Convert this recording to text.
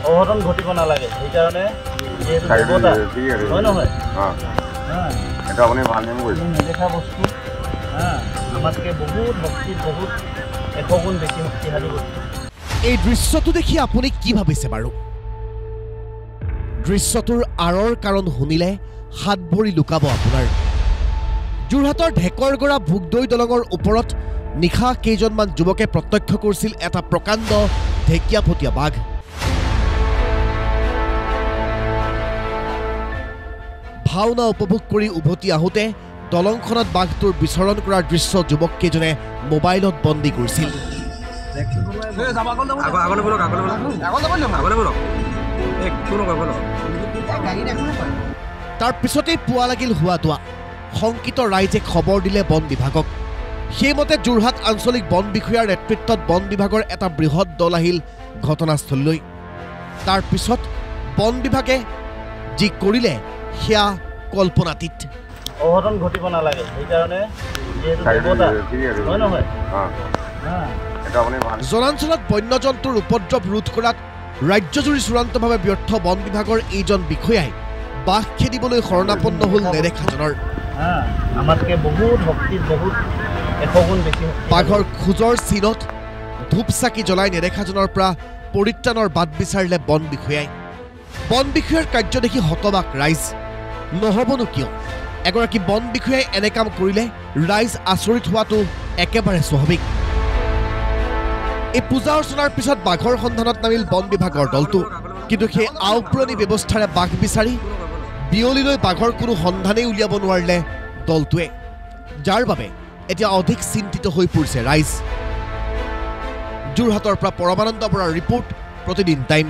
অঘটন ঘটিব নালাগে সেইকাৰণে যেহেতু দেৱতা হয় নহয় এটা আপুনি ভাল নিয়ম কৰিছে নেদেখা বস্তু আমাতকৈ বহুত শক্তি বহুত 100 গুণ বেছি শক্তিশালী বস্তু এই দৃশ্যটো দেখি আপুনি কি ভাবিছে বাৰু দৃশ্যটোৰ আঁৰৰ কাৰণ শুনিলে হাত ভৰি লুকাব আপোনাৰ যোৰহাটৰ ঢেকৰগড়া ভোগদৈ দলঙৰ ওপৰত নিশা কেইজনমান যুৱকে প্ৰত্যক্ষ কৰিছিল এটা প্ৰকাণ্ড ঢেকীয়াপতীয়া বাঘ ভাওনা উপভোগ কৰি উভতি আহোঁতে দলংখনত বাঘটোৰ বিচৰণ কৰাৰ দৃশ্য যুৱককেইজনে মোবাইলত বন্দী কৰিছিল তাৰ পিছতেই পোৱা লাগিল হোৱাটোৱা শংকিত ৰাইজে খবৰ দিলে বন বিভাগক সেইমতে যোৰহাট আঞ্চলিক বন বিষয়াৰ নেতৃত্বত বন বিভাগৰ এটা বৃহৎ দল আহিল ঘটনাস্থলীলৈ তাৰ পিছত বন বিভাগে যি কৰিলে সেয়া কল্পনাতীত অঘটন ঘটিব নালাগে সেইকাৰণে যেহেতু দেৱতা হয় নহয় জনাঞ্চলত বন্যজন্তুৰ উপদ্ৰৱ ৰোধ কৰাত ৰাজ্যজুৰি চূড়ান্তভাৱে ব্যৰ্থ বন বিভাগৰ এইজন বিষয়াই বাঘ খেদিবলৈ শৰণাপন্ন হ'ল নেদেখাজনৰ আমাতকৈ বহুত শক্তি বহুত 100 গুণ বেছি বাঘৰ খোজৰ চিনত ধূপ চাকি জ্বলাই নেদেখাজনৰ পৰা পৰিত্ৰাণৰ বাট বিচাৰিলে বন বিষয়াই বন বিষয়াৰ কাৰ্য দেখি হতবাক ৰাইজ নহবনো কিয় এগৰাকী বন বিষয়াই এনে কাম কৰিলে ৰাইজ আচৰিত হোৱাটো একেবাৰে স্বাভাৱিক এই পূজা অৰ্চনাৰ পিছত বাঘৰ সন্ধানত নামিল বন বিভাগৰ দলটো কিন্তু সেই আওপুৰণি ব্যৱস্থাৰে বাঘ বিচাৰি বিয়লিলৈ বাঘৰ কোনো সন্ধানেই উলিয়াব নোৱাৰিলে দলটোৱে যাৰ বাবে এতিয়া অধিক চিন্তিত হৈ পৰিছে ৰাইজ যোৰহাটৰ পৰা পৰমানন্দ বৰাৰ ৰিপৰ্ট প্ৰতিদিন টাইম